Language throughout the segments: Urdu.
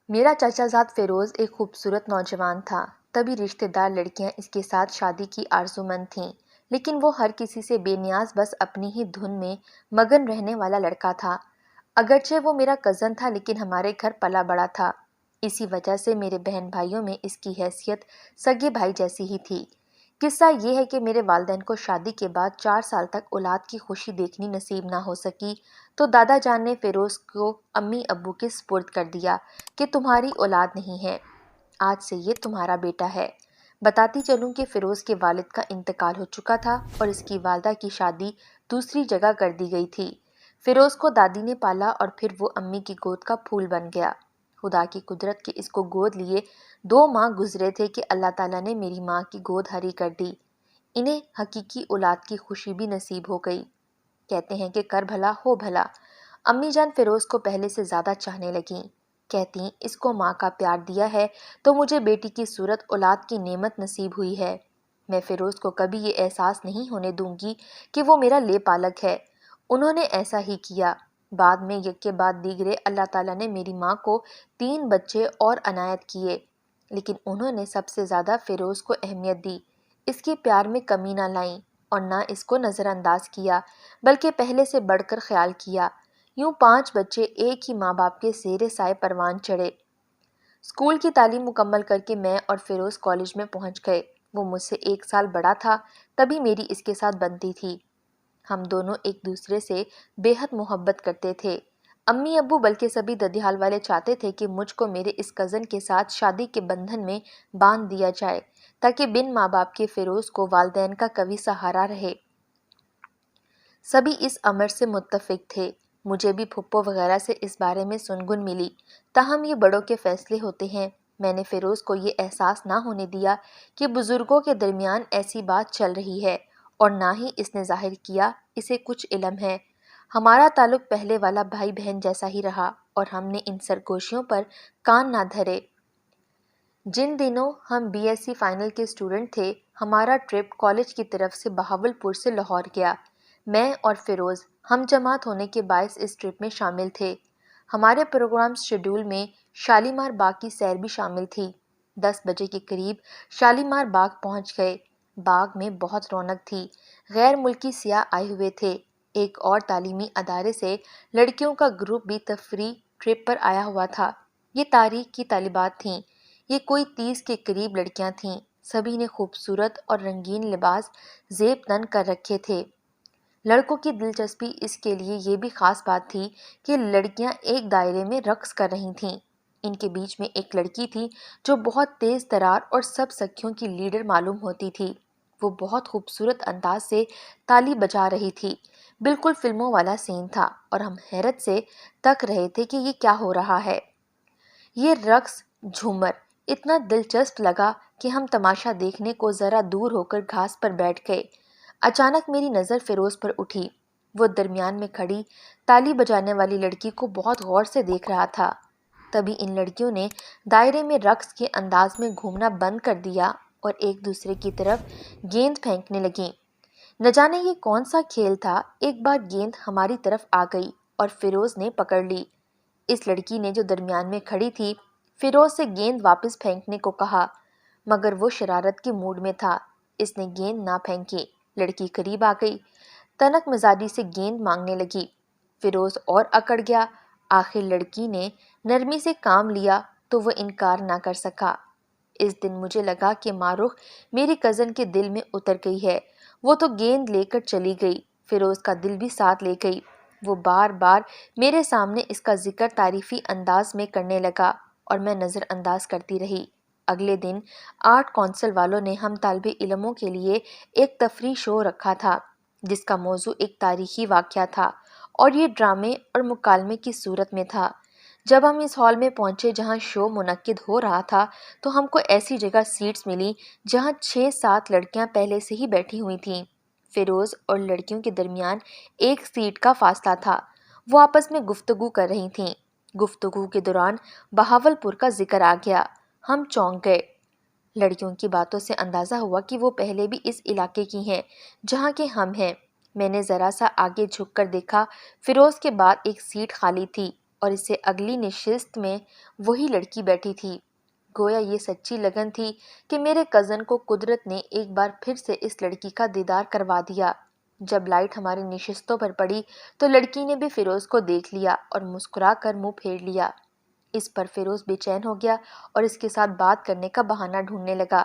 میرا چچا زاد فیروز ایک خوبصورت نوجوان تھا۔ تبھی رشتہ دار لڑکیاں اس کے ساتھ شادی کی آرزومند تھیں، لیکن وہ ہر کسی سے بے نیاز بس اپنی ہی دھن میں مگن رہنے والا لڑکا تھا۔ اگرچہ وہ میرا کزن تھا لیکن ہمارے گھر پلا بڑا تھا، اسی وجہ سے میرے بہن بھائیوں میں اس کی حیثیت سگے بھائی جیسی ہی تھی۔ قصہ یہ ہے کہ میرے والدین کو شادی کے بعد 4 سال تک اولاد کی خوشی دیکھنی نصیب نہ ہو سکی، تو دادا جان نے فیروز کو امی ابو کے سپرد کر دیا کہ تمہاری اولاد نہیں ہے، آج سے یہ تمہارا بیٹا ہے۔ بتاتی چلوں کہ فیروز کے والد کا انتقال ہو چکا تھا اور اس کی والدہ کی شادی دوسری جگہ کر دی گئی تھی۔ فیروز کو دادی نے پالا اور پھر وہ امی کی گود کا پھول بن گیا۔ خدا کی قدرت کے اس کو گود لیے 2 ماہ گزرے تھے کہ اللہ تعالیٰ نے میری ماں کی گود ہری کر دی۔ انہیں حقیقی اولاد کی خوشی بھی نصیب ہو گئی۔ کہتے ہیں کہ کر بھلا ہو بھلا۔ امی جان فیروز کو پہلے سے زیادہ چاہنے لگیں۔ کہتی اس کو ماں کا پیار دیا ہے تو مجھے بیٹی کی صورت اولاد کی نعمت نصیب ہوئی ہے۔ میں فیروز کو کبھی یہ احساس نہیں ہونے دوں گی کہ وہ میرا لے پالک ہے۔ انہوں نے ایسا ہی کیا۔ بعد میں یک کے بعد دیگرے اللہ تعالیٰ نے میری ماں کو 3 بچے اور عنایت کیے، لیکن انہوں نے سب سے زیادہ فیروز کو اہمیت دی، اس کے پیار میں کمی نہ لائیں اور نہ اس کو نظر انداز کیا، بلکہ پہلے سے بڑھ کر خیال کیا۔ یوں 5 بچے ایک ہی ماں باپ کے زیر سائے پروان چڑھے۔ اسکول کی تعلیم مکمل کر کے میں اور فیروز کالج میں پہنچ گئے۔ وہ مجھ سے 1 سال بڑا تھا، تبھی میری اس کے ساتھ بنتی تھی۔ ہم دونوں ایک دوسرے سے بے حد محبت کرتے تھے۔ امی ابو بلکہ سبھی ددیال والے چاہتے تھے کہ مجھ کو میرے اس کزن کے ساتھ شادی کے بندھن میں باندھ دیا جائے تاکہ بن ماں باپ کے فیروز کو والدین کا قوی سہارا رہے۔ سبھی اس امر سے متفق تھے۔ مجھے بھی پھپھو وغیرہ سے اس بارے میں سنگن ملی، تاہم یہ بڑوں کے فیصلے ہوتے ہیں۔ میں نے فیروز کو یہ احساس نہ ہونے دیا کہ بزرگوں کے درمیان ایسی بات چل رہی ہے، اور نہ ہی اس نے ظاہر کیا اسے کچھ علم ہے۔ ہمارا تعلق پہلے والا بھائی بہن جیسا ہی رہا اور ہم نے ان سرگوشیوں پر کان نہ دھرے۔ جن دنوں ہم بی ایس سی فائنل کے اسٹوڈنٹ تھے، ہمارا ٹرپ کالج کی طرف سے بہاولپور سے لاہور گیا۔ میں اور فیروز ہم جماعت ہونے کے باعث اس ٹرپ میں شامل تھے۔ ہمارے پروگرام شیڈول میں شالیمار باغ کی سیر بھی شامل تھی۔ 10 بجے کے قریب شالیمار باغ پہنچ گئے۔ باغ میں بہت رونق تھی۔ غیر ملکی سیاح آئے ہوئے تھے۔ ایک اور تعلیمی ادارے سے لڑکیوں کا گروپ بھی تفریح ٹرپ پر آیا ہوا تھا۔ یہ تاریخ کی طالبات تھیں۔ یہ کوئی 30 کے قریب لڑکیاں تھیں۔ سبھی نے خوبصورت اور رنگین لباس زیب تن کر رکھے تھے۔ لڑکوں کی دلچسپی اس کے لیے یہ بھی خاص بات تھی کہ لڑکیاں ایک دائرے میں رقص کر رہی تھیں۔ ان کے بیچ میں ایک لڑکی تھی جو بہت تیز ترار اور سب سکھیوں کی لیڈر معلوم ہوتی تھی۔ وہ بہت خوبصورت انداز سے تالی بجا رہی تھی۔ بالکل فلموں والا سین تھا اور ہم حیرت سے تک رہے تھے کہ یہ کیا ہو رہا ہے۔ یہ رقص جھومر اتنا دلچسپ لگا کہ ہم تماشا دیکھنے کو ذرا دور ہو کر گھاس پر بیٹھ گئے۔ اچانک میری نظر فیروز پر اٹھی۔ وہ درمیان میں کھڑی تالی بجانے والی لڑکی کو بہت غور سے دیکھ رہا تھا۔ تبھی ان لڑکیوں نے دائرے میں رقص کے انداز میں گھومنا بند کر دیا اور ایک دوسرے کی طرف گیند پھینکنے لگیں۔ نہ جانے یہ کون سا کھیل تھا، ایک بار گیند ہماری طرف آ گئی اور فیروز نے پکڑ لی۔ اس لڑکی نے جو درمیان میں کھڑی تھی، فیروز سے گیند واپس پھینکنے کو کہا، مگر وہ شرارت کے موڈ میں تھا۔ اس نے گیند نہ پھینکی۔ لڑکی قریب آ گئی، تنک مزاجی سے گیند مانگنے لگی۔ فیروز اور اکڑ گیا۔ آخر لڑکی نے نرمی سے کام لیا تو وہ انکار نہ کر سکا۔ اس دن مجھے لگا کہ ماں رخ میری کزن کے دل میں اتر گئی ہے۔ وہ تو گیند لے کر چلی گئی، فیروز کا دل بھی ساتھ لے گئی۔ وہ بار بار میرے سامنے اس کا ذکر تعریفی انداز میں کرنے لگا اور میں نظر انداز کرتی رہی۔ اگلے دن آرٹ کونسل والوں نے ہم طالب علموں کے لیے ایک تفریح شو رکھا تھا جس کا موضوع ایک تاریخی واقعہ تھا اور یہ ڈرامے اور مکالمے کی صورت میں تھا۔ جب ہم اس ہال میں پہنچے جہاں شو منعقد ہو رہا تھا تو ہم کو ایسی جگہ سیٹس ملی جہاں 6-7 لڑکیاں پہلے سے ہی بیٹھی ہوئی تھیں۔ فیروز اور لڑکیوں کے درمیان ایک سیٹ کا فاصلہ تھا۔ وہ آپس میں گفتگو کر رہی تھیں۔ گفتگو کے دوران بہاولپور کا ذکر آ گیا۔ ہم چونک گئے۔ لڑکیوں کی باتوں سے اندازہ ہوا کہ وہ پہلے بھی اس علاقے کی ہیں جہاں کے ہم ہیں۔ میں نے ذرا سا آگے جھک کر دیکھا، فیروز کے بعد ایک سیٹ خالی تھی اور اسے اگلی نشست میں وہی لڑکی بیٹھی تھی۔ گویا یہ سچی لگن تھی کہ میرے کزن کو قدرت نے ایک بار پھر سے اس لڑکی کا دیدار کروا دیا۔ جب لائٹ ہماری نشستوں پر پڑی تو لڑکی نے بھی فیروز کو دیکھ لیا اور مسکرا کر منہ پھیر لیا۔ اس پر فیروز بے چین ہو گیا اور اس کے ساتھ بات کرنے کا بہانہ ڈھونڈنے لگا۔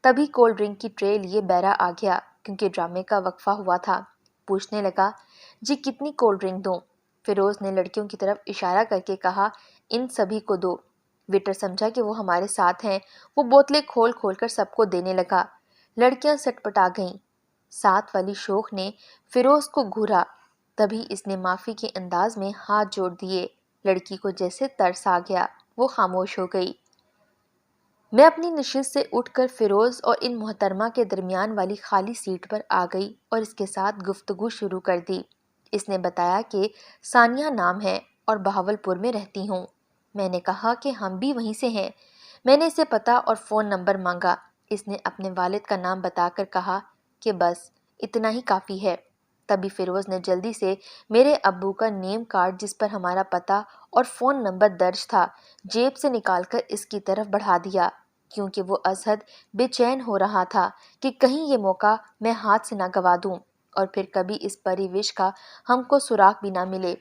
تبھی کولڈ ڈرنک کی ٹرے لیے بیرا آ گیا کیونکہ ڈرامے کا وقفہ ہوا تھا۔ پوچھنے لگا، جی کتنی کولڈ ڈرنک دوں؟ فیروز نے لڑکیوں کی طرف اشارہ کر کے کہا، ان سبھی کو دو۔ ویٹر سمجھا کہ وہ ہمارے ساتھ ہیں، وہ بوتلیں کھول کھول کر سب کو دینے لگا۔ لڑکیاں سٹ پٹا گئیں۔ ساتھ والی شوخ نے فیروز کو گھورا، تبھی اس نے معافی کے انداز میں ہاتھ جوڑ دیے۔ لڑکی کو جیسے ترس آ گیا، وہ خاموش ہو گئی۔ میں اپنی نشست سے اٹھ کر فیروز اور ان محترمہ کے درمیان والی خالی سیٹ پر آ گئی اور اس کے ساتھ گفتگو شروع کر دی۔ اس نے بتایا کہ ثانیہ نام ہے اور بہاولپور میں رہتی ہوں۔ میں نے کہا کہ ہم بھی وہیں سے ہیں۔ میں نے اسے پتہ اور فون نمبر مانگا۔ اس نے اپنے والد کا نام بتا کر کہا کہ بس اتنا ہی کافی ہے۔ تبھی فیروز نے جلدی سے میرے ابو کا نیم کارڈ جس پر ہمارا پتہ اور فون نمبر درج تھا جیب سے نکال کر اس کی طرف بڑھا دیا، کیونکہ وہ ازحد بے چین ہو رہا تھا کہ کہیں یہ موقع میں ہاتھ سے نہ گوا دوں اور پھر کبھی اس پری وش کا ہم کو سراغ بھی نہ ملے۔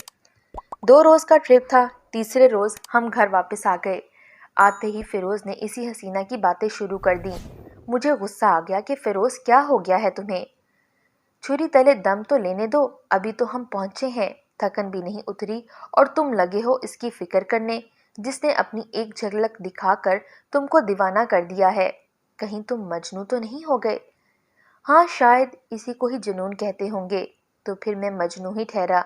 2 روز کا ٹرپ تھا۔ تیسرے روز ہم گھر واپس آ گئے۔ آتے ہی فیروز نے اسی حسینہ کی باتیں شروع کر دیں۔ مجھے غصہ آ گیا کہ فیروز کیا ہو گیا ہے تمہیں؟ چھری تلے دم تو لینے دو، ابھی تو ہم پہنچے ہیں، تھکن بھی نہیں اتری اور تم لگے ہو اس کی فکر کرنے جس نے اپنی ایک جھلک دکھا کر تم کو دیوانہ کر دیا ہے۔ کہیں تم مجنوں تو نہیں ہو گئے؟ ہاں شاید اسی کو ہی جنون کہتے ہوں گے۔ تو پھر میں مجنوں ہی ٹھہرا۔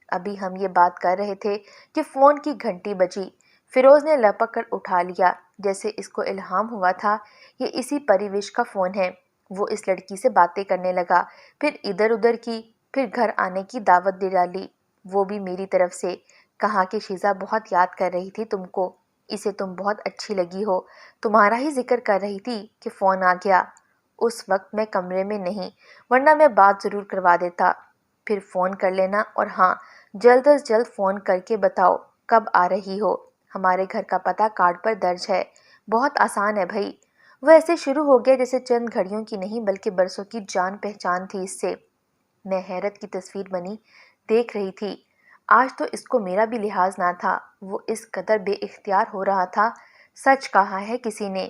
ابھی ہم یہ بات کر رہے تھے کہ فون کی گھنٹی بجی۔ فیروز نے لپک کر اٹھا لیا جیسے اس کو الہام ہوا تھا یہ اسی پری وش کا فون ہے۔ وہ اس لڑکی سے باتیں کرنے لگا، پھر ادھر ادھر کی، پھر گھر آنے کی دعوت دے ڈالی، وہ بھی میری طرف سے۔ کہا کہ شیزا بہت یاد کر رہی تھی تم کو، اسے تم بہت اچھی لگی ہو، تمہارا ہی ذکر کر رہی تھی کہ فون آ گیا۔ اس وقت میں کمرے میں نہیں، ورنہ میں بات ضرور کروا دیتا۔ پھر فون کر لینا، اور ہاں جلد از جلد فون کر کے بتاؤ کب آ رہی ہو۔ ہمارے گھر کا پتہ کارڈ پر درج ہے، بہت آسان ہے بھائی۔ وہ ایسے شروع ہو گیا جیسے چند گھڑیوں کی نہیں بلکہ برسوں کی جان پہچان تھی اس سے۔ میں حیرت کی تصویر بنی دیکھ رہی تھی۔ آج تو اس کو میرا بھی لحاظ نہ تھا، وہ اس قدر بے اختیار ہو رہا تھا۔ سچ کہا ہے کسی نے،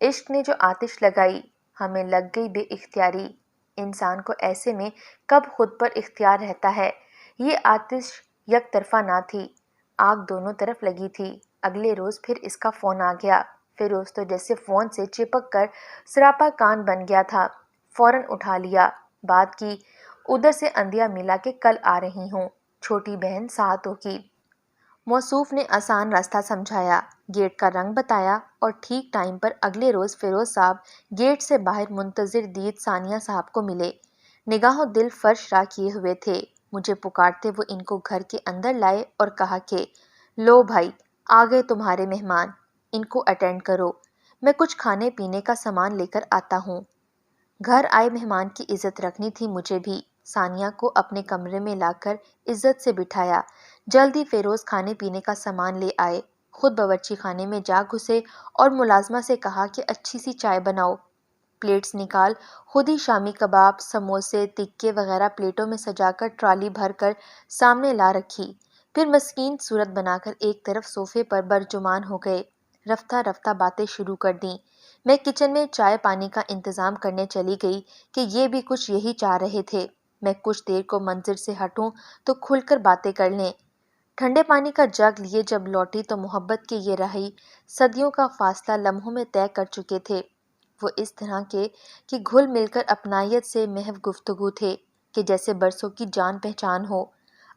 عشق نے جو آتش لگائی ہمیں لگ گئی بے اختیاری۔ انسان کو ایسے میں کب خود پر اختیار رہتا ہے۔ یہ آتش یک طرفہ نہ تھی، آگ دونوں طرف لگی تھی۔ اگلے روز پھر اس کا فون آ گیا۔ فیروز تو جیسے فون سے چپک کر سراپا کان بن گیا تھا، فوراً اٹھا لیا، بات کی، ادھر سے اندیا ملا کہ کل آ رہی ہوں، چھوٹی بہن ساتوں کی۔ موصوف نے آسان راستہ سمجھایا، گیٹ کا رنگ بتایا اور ٹھیک ٹائم پر اگلے روز فیروز صاحب گیٹ سے باہر منتظر دید ثانیہ صاحب کو ملے۔ نگاہوں دل فرش راہ کیے ہوئے تھے۔ مجھے پکارتے وہ ان کو گھر کے اندر لائے اور کہا کہ لو بھائی آ گئے تمہارے مہمان، ان کو اٹینڈ کرو، میں کچھ کھانے پینے کا سامان لے کر آتا ہوں۔ گھر آئے مہمان کی عزت رکھنی تھی مجھے بھی۔ ثانیہ کو اپنے کمرے میں لا کر عزت سے بٹھایا۔ جلد ہی فیروز کھانے پینے کا سامان لے آئے، خود باورچی خانے میں جا گھسے اور ملازمہ سے کہا کہ اچھی سی چائے بناؤ۔ پلیٹس نکال خود ہی شامی کباب، سموسے، تکے وغیرہ پلیٹوں میں سجا کر ٹرالی بھر کر سامنے لا رکھی۔ پھر مسکین صورت بنا کر ایک طرف صوفے پر برجمان ہو گئے۔ رفتہ رفتہ باتیں شروع کر دیں۔ میں کچن میں چائے پانی کا انتظام کرنے چلی گئی کہ یہ بھی کچھ یہی چاہ رہے تھے، میں کچھ دیر کو منظر سے ہٹوں تو کھل کر باتیں کر لیں۔ ٹھنڈے پانی کا جگ لیے جب لوٹی تو محبت کے یہ رہی صدیوں کا فاصلہ لمحوں میں طے کر چکے تھے۔ وہ اس طرح کے کہ گھل مل کر اپنائیت سے محو گفتگو تھے کہ جیسے برسوں کی جان پہچان ہو۔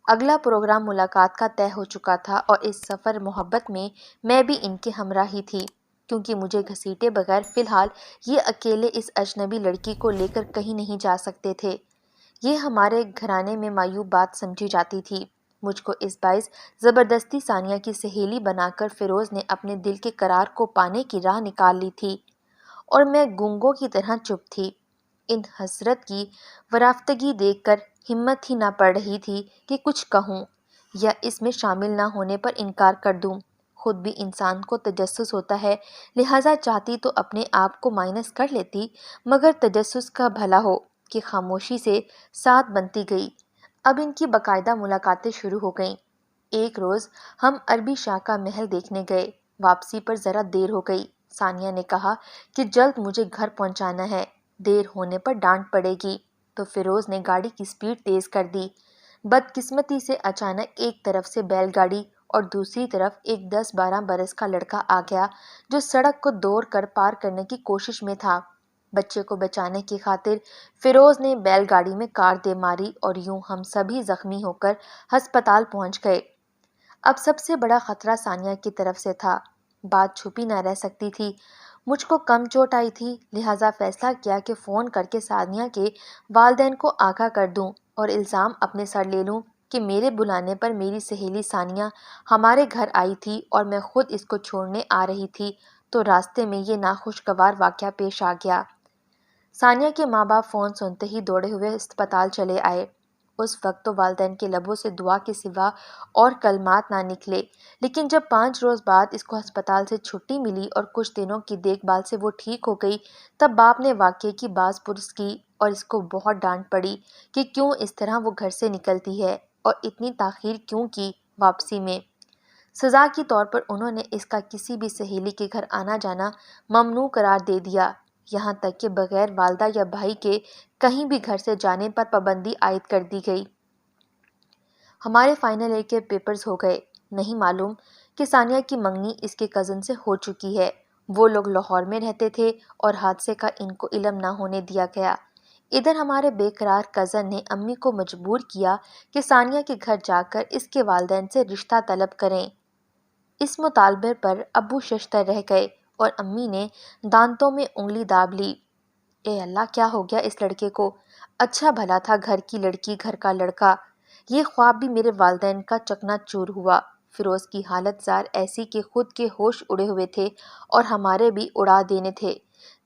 اگلا پروگرام ملاقات کا طے ہو چکا تھا اور اس سفر محبت میں بھی ان کے ہمراہ ہی تھی، کیونکہ مجھے گھسیٹے بغیر فی الحال یہ اکیلے اس اجنبی لڑکی کو لے کر کہیں نہیں جا سکتے تھے۔ یہ ہمارے گھرانے میں معیوب بات سمجھی جاتی تھی۔ مجھ کو اس باعث زبردستی ثانیہ کی سہیلی بنا کر فیروز نے اپنے دل کے قرار کو پانے کی راہ نکال لی تھی، اور میں گونگوں کی طرح چپ تھی۔ ان حسرت کی ورافتگی دیکھ کر ہمت ہی نہ پڑ رہی تھی کہ کچھ کہوں۔ یا اس میں شامل نہ ہونے پر انکار کر دوں۔ خود بھی انسان کو تجسس ہوتا ہے، لہٰذا چاہتی تو اپنے آپ کو مائنس کر لیتی، مگر تجسس کا بھلا ہو کہ خاموشی سے ساتھ بنتی گئی۔ اب ان کی باقاعدہ ملاقاتیں شروع ہو گئیں۔ ایک روز ہم عربی شاہ کا محل دیکھنے گئے۔ واپسی پر ذرا دیر ہو گئی۔ ثانیہ نے کہا کہ جلد مجھے گھر پہنچانا ہے، دیر ہونے پر ڈانٹ پڑے گی، تو فیروز نے گاڑی کی سپیڈ تیز کر دی۔ بدقسمتی سے اچانک ایک طرف سے بیل گاڑی اور دوسری طرف ایک 10-12 برس کا لڑکا آ گیا جو سڑک کو دوڑ کر پار کرنے کی کوشش میں تھا۔ بچے کو بچانے کی خاطر فیروز نے بیل گاڑی میں کار دے ماری اور یوں ہم سبھی زخمی ہو کر ہسپتال پہنچ گئے۔ اب سب سے بڑا خطرہ ثانیہ کی طرف سے تھا۔ بات چھپی نہ رہ سکتی تھی۔ مجھ کو کم چوٹ آئی تھی، لہٰذا فیصلہ کیا کہ فون کر کے ثانیہ کے والدین کو آگاہ کر دوں اور الزام اپنے سر لے لوں کہ میرے بلانے پر میری سہیلی ثانیہ ہمارے گھر آئی تھی اور میں خود اس کو چھوڑنے آ رہی تھی تو راستے میں یہ ناخوشگوار واقعہ پیش آ گیا۔ ثانیہ کے ماں باپ فون سنتے ہی دوڑے ہوئے ہسپتال چلے آئے۔ اس وقت تو والدین کے لبوں سے دعا کے سوا اور کلمات نہ نکلے، لیکن جب 5 روز بعد اس کو ہسپتال سے چھٹی ملی اور کچھ دنوں کی دیکھ بھال سے وہ ٹھیک ہو گئی، تب باپ نے واقعے کی باز پرس کی اور اس کو بہت ڈانٹ پڑی کہ کیوں اس طرح وہ گھر سے نکلتی ہے اور اتنی تاخیر کیوں کی واپسی میں۔ سزا کے طور پر انہوں نے اس کا کسی بھی سہیلی کے گھر آنا جانا ممنوع قرار دے دیا، یہاں تک کہ بغیر والدہ یا بھائی کے کہیں بھی گھر سے جانے پر پابندی عائد کر دی گئی۔ ہمارے فائنل ایئر کے پیپرز ہو گئے۔ نہیں معلوم کہ ثانیہ کی منگنی اس کے کزن سے ہو چکی ہے۔ وہ لوگ لاہور میں رہتے تھے اور حادثے کا ان کو علم نہ ہونے دیا گیا۔ ادھر ہمارے بے قرار کزن نے امی کو مجبور کیا کہ ثانیہ کے گھر جا کر اس کے والدین سے رشتہ طلب کریں۔ اس مطالبے پر ابو ششدر رہ گئے اور امی نے دانتوں میں انگلی داب لی۔ اے اللہ، کیا ہو گیا اس لڑکے کو؟ اچھا بھلا تھا، گھر کی لڑکی، گھر کا لڑکا۔ یہ خواب بھی میرے والدین کا چکنا چور ہوا۔ فیروز کی حالت زار ایسی کہ خود کے ہوش اڑے ہوئے تھے اور ہمارے بھی اڑا دینے تھے۔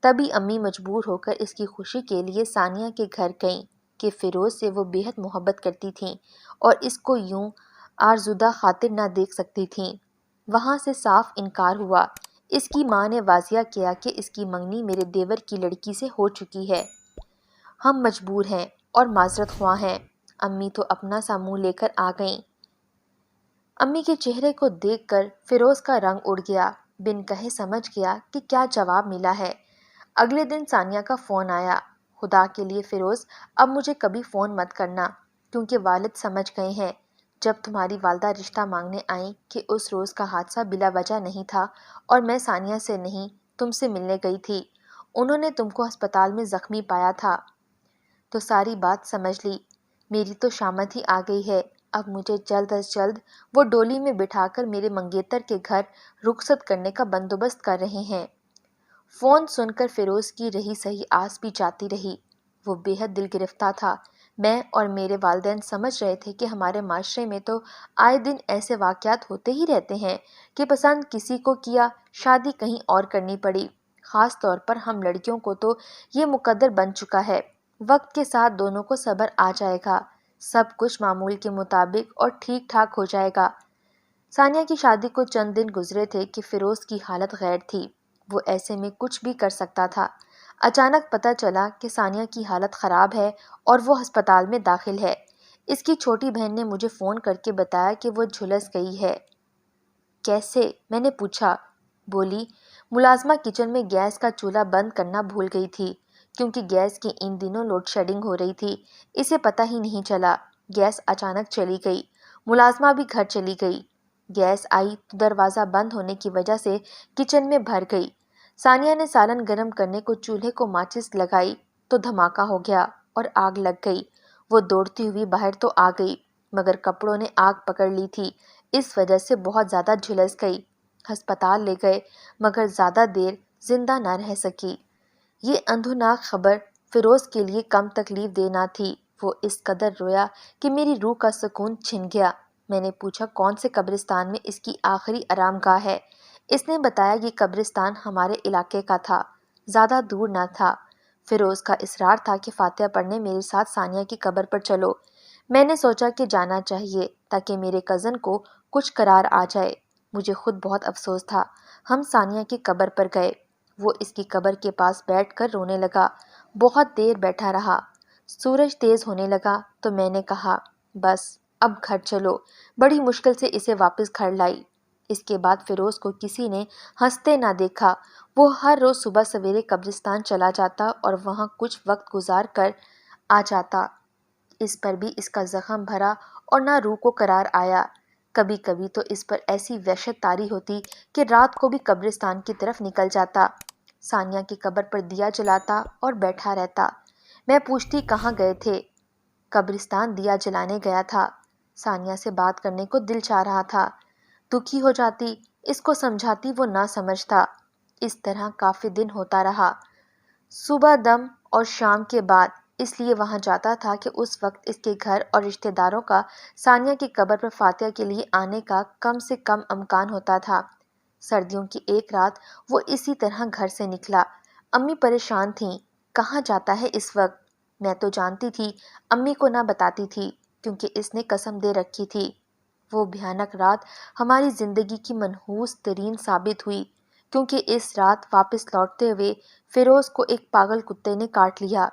تبھی امی مجبور ہو کر اس کی خوشی کے لیے ثانیہ کے گھر گئیں کہ فیروز سے وہ بے حد محبت کرتی تھیں اور اس کو یوں آرزودہ خاطر نہ دیکھ سکتی تھیں۔ وہاں سے صاف انکار ہوا۔ اس کی ماں نے واضح کیا کہ اس کی منگنی میرے دیور کی لڑکی سے ہو چکی ہے۔ ہم مجبور ہیں اور معذرت خواہ ہیں۔ امی تو اپنا سا منہ لے کر آ گئیں۔ امی کے چہرے کو دیکھ کر فیروز کا رنگ اڑ گیا۔ بن کہے سمجھ گیا کہ کیا جواب ملا ہے۔ اگلے دن ثانیہ کا فون آیا۔ خدا کے لیے فیروز، اب مجھے کبھی فون مت کرنا، کیونکہ والد سمجھ گئے ہیں۔ جب تمہاری والدہ رشتہ مانگنے آئیں کہ اس روز کا حادثہ بلا وجہ نہیں تھا اور میں ثانیہ سے نہیں تم سے ملنے گئی تھی، انہوں نے تم کو ہسپتال میں زخمی پایا تھا تو ساری بات سمجھ لی۔ میری تو شامت ہی آ گئی ہے۔ اب مجھے جلد از جلد وہ ڈولی میں بٹھا کر میرے منگیتر کے گھر رخصت کرنے کا بندوبست کر رہے ہیں۔ فون سن کر فیروز کی رہی سہی آس بھی جاتی رہی۔ وہ بے حد دل گرفتہ تھا۔ میں اور میرے والدین سمجھ رہے تھے کہ ہمارے معاشرے میں تو آئے دن ایسے واقعات ہوتے ہی رہتے ہیں کہ پسند کسی کو کیا، شادی کہیں اور کرنی پڑی۔ خاص طور پر ہم لڑکیوں کو تو یہ مقدر بن چکا ہے۔ وقت کے ساتھ دونوں کو صبر آ جائے گا، سب کچھ معمول کے مطابق اور ٹھیک ٹھاک ہو جائے گا۔ ثانیہ کی شادی کو چند دن گزرے تھے کہ فیروز کی حالت غیر تھی۔ وہ ایسے میں کچھ بھی کر سکتا تھا۔ اچانک پتہ چلا کہ ثانیہ کی حالت خراب ہے اور وہ ہسپتال میں داخل ہے۔ اس کی چھوٹی بہن نے مجھے فون کر کے بتایا کہ وہ جھلس گئی ہے۔ کیسے؟ میں نے پوچھا۔ بولی، ملازمہ کچن میں گیس کا چولہا بند کرنا بھول گئی تھی، کیونکہ گیس کی ان دنوں لوڈ شیڈنگ ہو رہی تھی۔ اسے پتہ ہی نہیں چلا، گیس اچانک چلی گئی۔ ملازمہ بھی گھر چلی گئی۔ گیس آئی تو دروازہ بند ہونے کی وجہ سے کچن میں بھر گئی۔ ثانیہ نے سالن گرم کرنے کو چولہے کو ماچس لگائی تو دھماکہ ہو گیا اور آگ لگ گئی۔ وہ دوڑتی ہوئی باہر تو آ گئی، مگر کپڑوں نے آگ پکڑ لی تھی، اس وجہ سے بہت زیادہ جھلس گئی۔ ہسپتال لے گئے مگر زیادہ دیر زندہ نہ رہ سکی۔ یہ اندھوناک خبر فیروز کے لیے کم تکلیف دہ نہ تھی۔ وہ اس قدر رویا کہ میری روح کا سکون چھن گیا۔ میں نے پوچھا کون سے قبرستان میں اس کی آخری آرام گاہ ہے۔ اس نے بتایا یہ قبرستان ہمارے علاقے کا تھا، زیادہ دور نہ تھا۔ فیروز کا اصرار تھا کہ فاتحہ پڑھنے میرے ساتھ ثانیہ کی قبر پر چلو۔ میں نے سوچا کہ جانا چاہیے تاکہ میرے کزن کو کچھ قرار آ جائے۔ مجھے خود بہت افسوس تھا۔ ہم ثانیہ کی قبر پر گئے۔ وہ اس کی قبر کے پاس بیٹھ کر رونے لگا۔ بہت دیر بیٹھا رہا۔ سورج تیز ہونے لگا تو میں نے کہا، بس اب گھر چلو۔ بڑی مشکل سے اسے واپس گھر لائی۔ اس کے بعد فیروز کو کسی نے ہنستے نہ دیکھا۔ وہ ہر روز صبح سویرے قبرستان چلا جاتا اور وہاں کچھ وقت گزار کر آ جاتا۔ اس پر بھی اس کا زخم بھرا اور نہ روح کو قرار آیا۔ کبھی کبھی تو اس پر ایسی وحشت طاری ہوتی کہ رات کو بھی قبرستان کی طرف نکل جاتا، ثانیہ کی قبر پر دیا جلاتا اور بیٹھا رہتا۔ میں پوچھتی کہاں گئے تھے؟ قبرستان دیا جلانے گیا تھا۔ ثانیہ سے بات کرنے کو دل چاہ رہا تھا۔ دکھی ہو جاتی، اس کو سمجھاتی، وہ نہ سمجھتا۔ اس طرح کافی دن ہوتا رہا۔ صبح دم اور شام کے بعد اس لیے وہاں جاتا تھا کہ اس وقت اس کے گھر اور رشتہ داروں کا ثانیہ کی قبر پر فاتحہ کے لیے آنے کا کم سے کم امکان ہوتا تھا۔ سردیوں کی ایک رات وہ اسی طرح گھر سے نکلا۔ امی پریشان تھیں، کہاں جاتا ہے اس وقت؟ میں تو جانتی تھی، امی کو نہ بتاتی تھی کیونکہ اس نے قسم دے رکھی تھی۔ وہ بھیانک رات ہماری زندگی کی منحوس ترین ثابت ہوئی، کیونکہ اس رات واپس لوٹتے ہوئے فیروز کو ایک پاگل کتے نے کاٹ لیا۔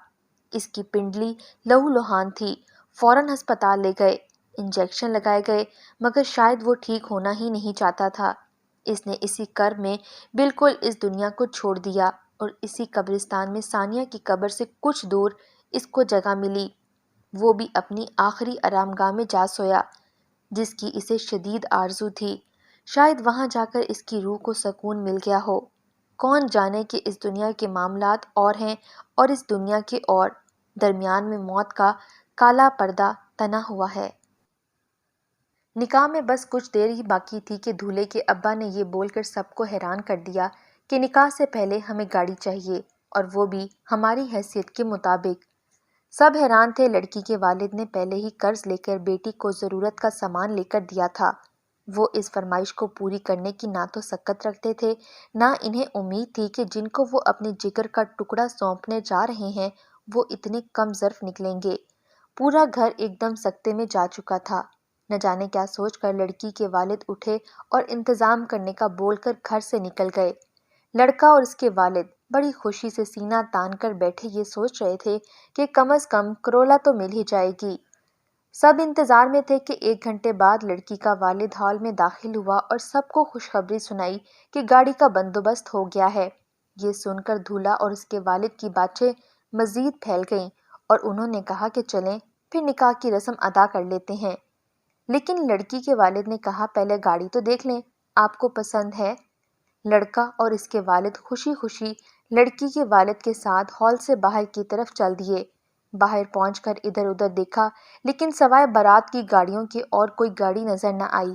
اس کی پنڈلی لہو لہان تھی۔ فوراً ہسپتال لے گئے، انجیکشن لگائے گئے، مگر شاید وہ ٹھیک ہونا ہی نہیں چاہتا تھا۔ اس نے اسی کرب میں بالکل اس دنیا کو چھوڑ دیا اور اسی قبرستان میں ثانیہ کی قبر سے کچھ دور اس کو جگہ ملی۔ وہ بھی اپنی آخری آرام گاہ میں جا سویا، جس کی اسے شدید آرزو تھی۔ شاید وہاں جا کر اس کی روح کو سکون مل گیا ہو۔ کون جانے کہ اس دنیا کے معاملات اور ہیں اور اس دنیا کے اور، درمیان میں موت کا کالا پردہ تنا ہوا ہے۔ نکاح میں بس کچھ دیر ہی باقی تھی کہ دولہے کے ابا نے یہ بول کر سب کو حیران کر دیا کہ نکاح سے پہلے ہمیں گاڑی چاہیے، اور وہ بھی ہماری حیثیت کے مطابق۔ سب حیران تھے۔ لڑکی کے والد نے پہلے ہی قرض لے کر بیٹی کو ضرورت کا سامان لے کر دیا تھا۔ وہ اس فرمائش کو پوری کرنے کی نہ تو سکت رکھتے تھے، نہ انہیں امید تھی کہ جن کو وہ اپنے جگر کا ٹکڑا سونپنے جا رہے ہیں وہ اتنے کم ظرف نکلیں گے۔ پورا گھر ایک دم سکتے میں جا چکا تھا۔ نہ جانے کیا سوچ کر لڑکی کے والد اٹھے اور انتظام کرنے کا بول کر گھر سے نکل گئے۔ لڑکا اور اس کے والد بڑی خوشی سے سینہ تان کر بیٹھے یہ سوچ رہے تھے کہ کم از کم کرولا تو مل ہی جائے گی۔ سب انتظار میں تھے کہ 1 گھنٹے بعد لڑکی کا والد ہال میں داخل ہوا اور سب کو خوشخبری سنائی کہ گاڑی کا بندوبست ہو گیا ہے۔ یہ سن کر دولہا اور اس کے والد کی باتیں مزید پھیل گئیں اور انہوں نے کہا کہ چلیں پھر نکاح کی رسم ادا کر لیتے ہیں۔ لیکن لڑکی کے والد نے کہا پہلے گاڑی تو دیکھ لیں، آپ کو پسند ہے؟ لڑکا اور اس کے والد خوشی خوشی لڑکی کے والد کے ساتھ ہال سے باہر کی طرف چل دیے۔ باہر پہنچ کر ادھر ادھر دیکھا لیکن سوائے بارات کی گاڑیوں کے اور کوئی گاڑی نظر نہ آئی،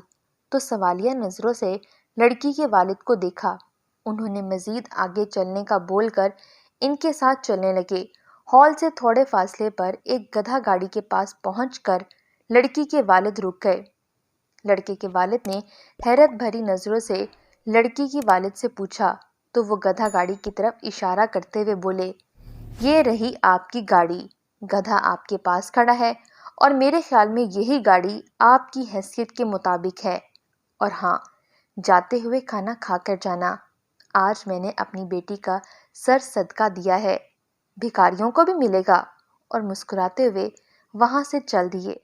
تو سوالیہ نظروں سے لڑکی کے والد کو دیکھا۔ انہوں نے مزید آگے چلنے کا بول کر ان کے ساتھ چلنے لگے۔ ہال سے تھوڑے فاصلے پر ایک گدھا گاڑی کے پاس پہنچ کر لڑکی کے والد رک گئے۔ لڑکے کے والد نے حیرت بھری نظروں سے لڑکی کی والد سے پوچھا تو وہ گدھا گاڑی کی طرف اشارہ کرتے ہوئے بولے، یہ رہی آپ کی گاڑی، گدھا آپ کے پاس کھڑا ہے اور میرے خیال میں یہی گاڑی آپ کی حیثیت کے مطابق ہے، اور ہاں، جاتے ہوئے کھانا کھا کر جانا، آج میں نے اپنی بیٹی کا سر صدقہ دیا ہے، بھکاریوں کو بھی ملے گا، اور مسکراتے ہوئے وہاں سے چل دیے۔